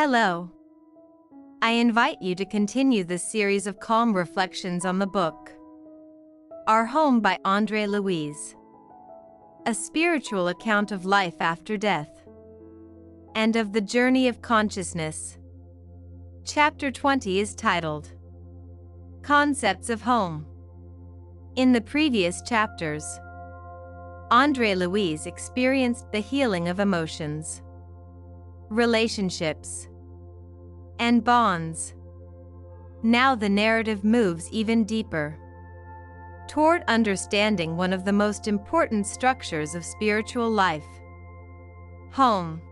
Hello. I invite you to continue this series of calm reflections on the book Our Home by André Luiz, a spiritual account of life after death and of the journey of consciousness. Chapter 20 is titled Concepts of Home. In the previous chapters, André Luiz experienced the healing of emotions, relationships, and bonds. Now the narrative moves even deeper toward understanding one of the most important structures of spiritual life: home.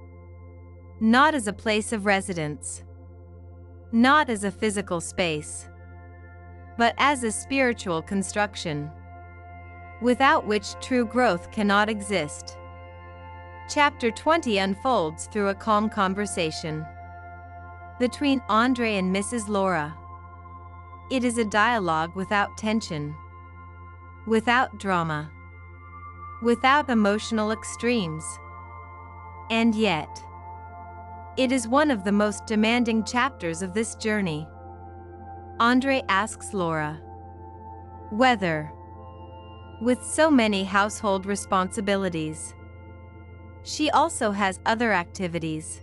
Not as a place of residence, not as a physical space, but as a spiritual construction, without which true growth cannot exist. Chapter 20 unfolds through a calm conversation between André and Mrs. Laura. It is a dialogue without tension, without drama, without emotional extremes. And yet, it is one of the most demanding chapters of this journey. André asks Laura whether, with so many household responsibilities, she also has other activities.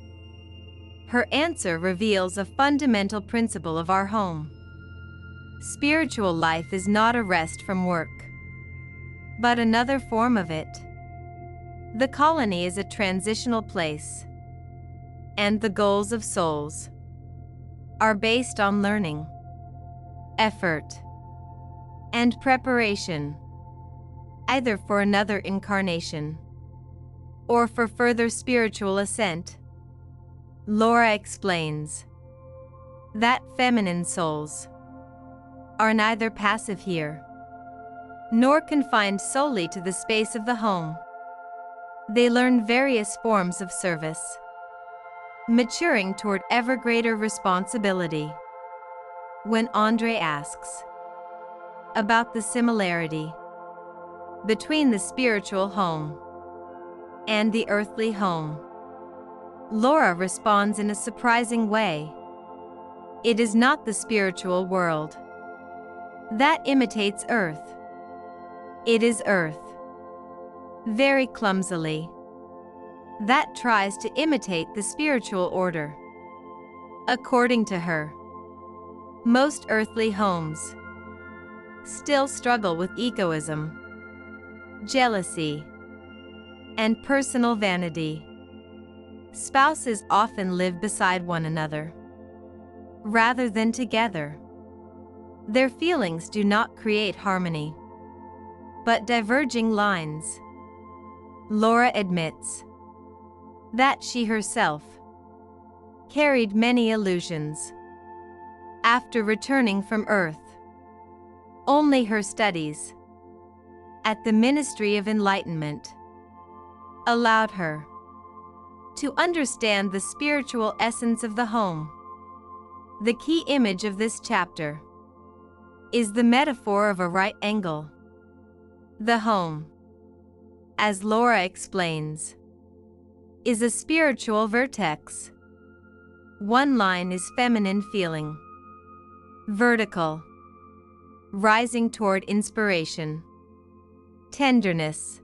Her answer reveals a fundamental principle of our home. Spiritual life is not a rest from work, but another form of it. The colony is a transitional place, and the goals of souls are based on learning, effort, and preparation, either for another incarnation or for further spiritual ascent. Laura explains that feminine souls are neither passive here nor confined solely to the space of the home. They learn various forms of service, maturing toward ever greater responsibility. When André asks about the similarity between the spiritual home and the earthly home, Laura responds in a surprising way. It is not the spiritual world that imitates earth. It is earth, very clumsily, that tries to imitate the spiritual order. According to her, most earthly homes still struggle with egoism, jealousy, and personal vanity. Spouses often live beside one another rather than together. Their feelings do not create harmony, but diverging lines. Laura admits that she herself carried many illusions after returning from Earth. Only her studies at the Ministry of Enlightenment allowed her to understand the spiritual essence of the home. The key image of this chapter is the metaphor of a right angle. The home, as Laura explains, is a spiritual vertex. One line is feminine feeling, vertical, rising toward inspiration, tenderness,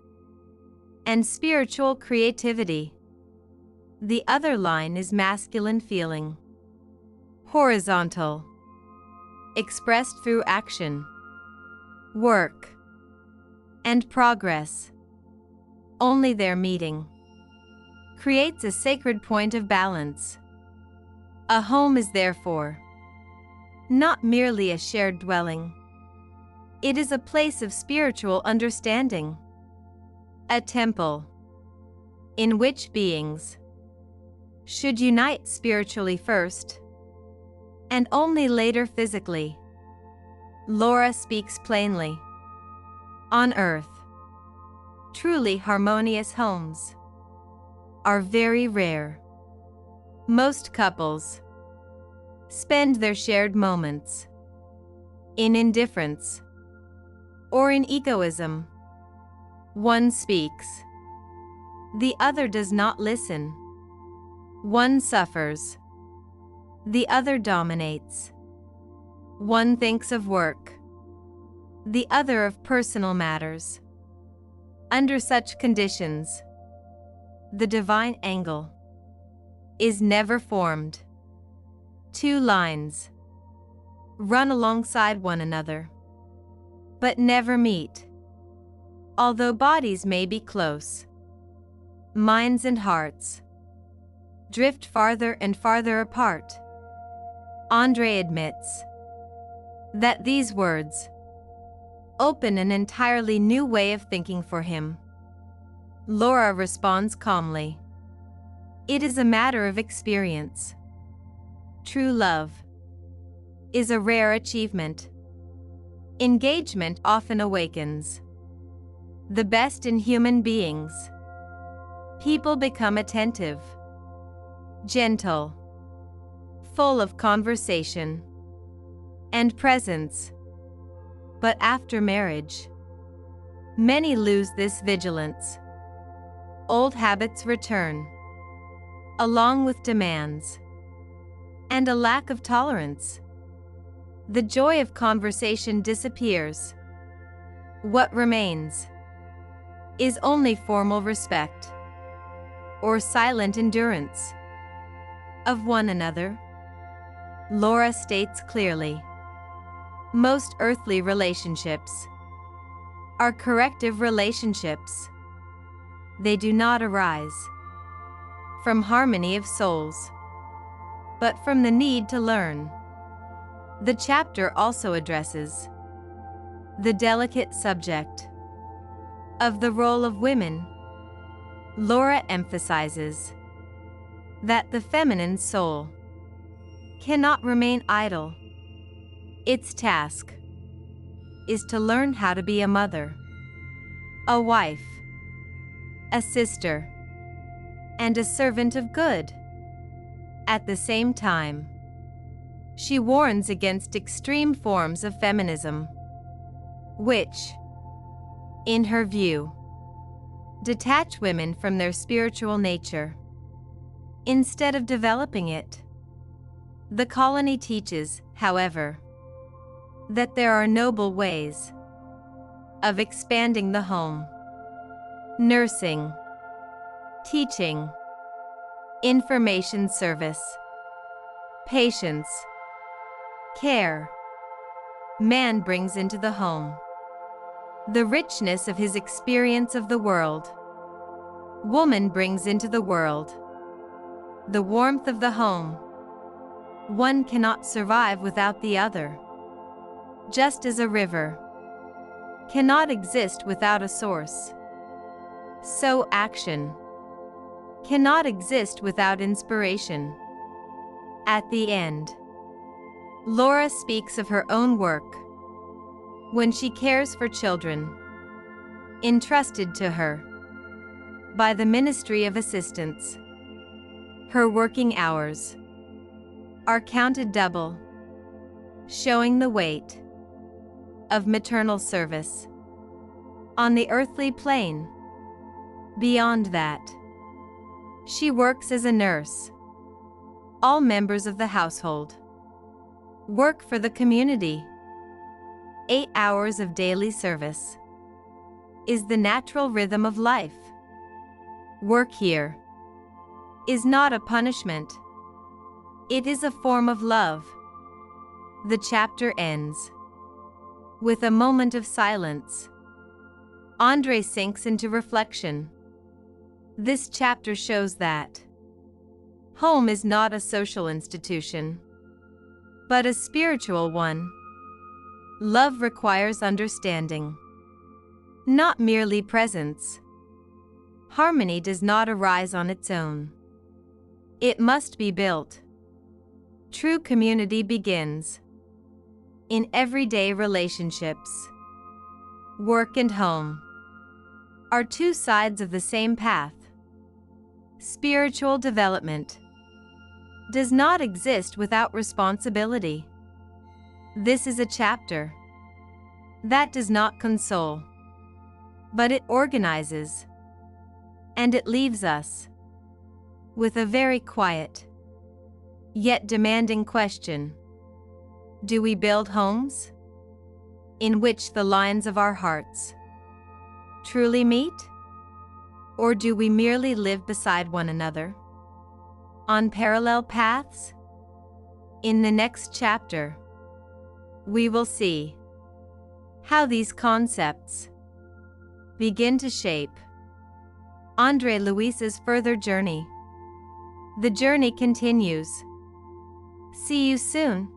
and spiritual creativity. The other line is masculine feeling, horizontal, expressed through action, work, and progress. Only their meeting creates a sacred point of balance. A home is therefore not merely a shared dwelling. It is a place of spiritual understanding, a temple in which beings should unite spiritually first, and only later physically. Laura speaks plainly. On Earth, truly harmonious homes are very rare. Most couples spend their shared moments in indifference or in egoism. One speaks, the other does not listen. One suffers, The other dominates. One thinks of work, the other of personal matters. Under such conditions, the divine angle is never formed. Two lines run alongside one another, but never meet. Although bodies may be close, minds and hearts drift farther and farther apart. André admits that these words open an entirely new way of thinking for him. Laura responds calmly. It is a matter of experience. True love is a rare achievement. Engagement often awakens the best in human beings. People become attentive, gentle, full of conversation and presence. But after marriage, many lose this vigilance. Old habits return, along with demands and a lack of tolerance. The joy of conversation disappears. What remains is only formal respect or silent endurance of one another. Laura states clearly, most earthly relationships are corrective relationships. They do not arise from harmony of souls, but from the need to learn. The chapter also addresses the delicate subject of the role of women. Laura emphasizes that the feminine soul cannot remain idle. Its task is to learn how to be a mother, a wife, a sister, and a servant of good. At the same time, she warns against extreme forms of feminism, which, in her view, detach women from their spiritual nature instead of developing it. The colony teaches, however, that there are noble ways of expanding the home: nursing, teaching, information service, patience, care. Man brings into the home the richness of his experience of the world. Woman brings into the world the warmth of the home. One cannot survive without the other. Just as a river cannot exist without a source, so action cannot exist without inspiration. At the end, Laura speaks of her own work when she cares for children entrusted to her by the Ministry of Assistance. Her working hours are counted double, showing the weight of maternal service on the earthly plane. Beyond that, she works as a nurse. All members of the household work for the community. 8 hours of daily service is the natural rhythm of life. Work here is not a punishment. It is a form of love. The chapter ends with a moment of silence. André sinks into reflection. This chapter shows that home is not a social institution, but a spiritual one. Love requires understanding, not merely presence. Harmony does not arise on its own. It must be built. True community begins in everyday relationships. Work and home are two sides of the same path. Spiritual development does not exist without responsibility. This is a chapter that does not console, but it organizes, and it leaves us with a very quiet yet demanding question. Do we build homes in which the lines of our hearts truly meet? Or do we merely live beside one another on parallel paths? In the next chapter, we will see how these concepts begin to shape André Luis's further journey. The journey continues. See you soon.